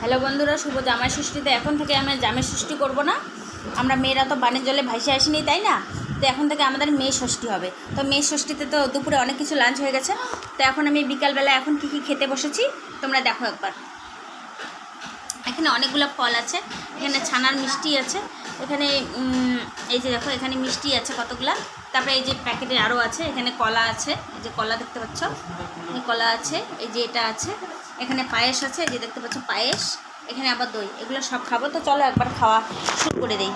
Hello বন্ধুরা, শুভ জামাই ষষ্ঠীতে এখন থেকে আমরা জামাই ষষ্ঠী করব না। আমরা মেয়েরা তো বানের জলে ভাসে আসিনি, তাই না? তো এখন থেকে আমাদের মেয়ে ষষ্ঠী হবে। তো মেয়ে ষষ্ঠীতে তো দুপুরে অনেক কিছু লাঞ্চ হয়ে গেছে। তো এখন আমি বিকালবেলা এখন কী খেতে বসেছি তোমরা দেখো একবার। এখানে অনেকগুলো ফল আছে, এখানে ছানার মিষ্টি আছে, এখানে এই যে দেখো এখানে মিষ্টি আছে কতগুলা। তারপরে এই যে প্যাকেটে আরও আছে, এখানে কলা আছে, এই যে কলা দেখতে পাচ্ছ, এই কলা আছে, এই যে এটা আছে, এখানে পায়েস আছে, এই যে দেখতে পাচ্ছ পায়েস, এখানে আবার দই। এগুলো সব খাবো। তো চলো একবার খাওয়া শুরু করে দেই।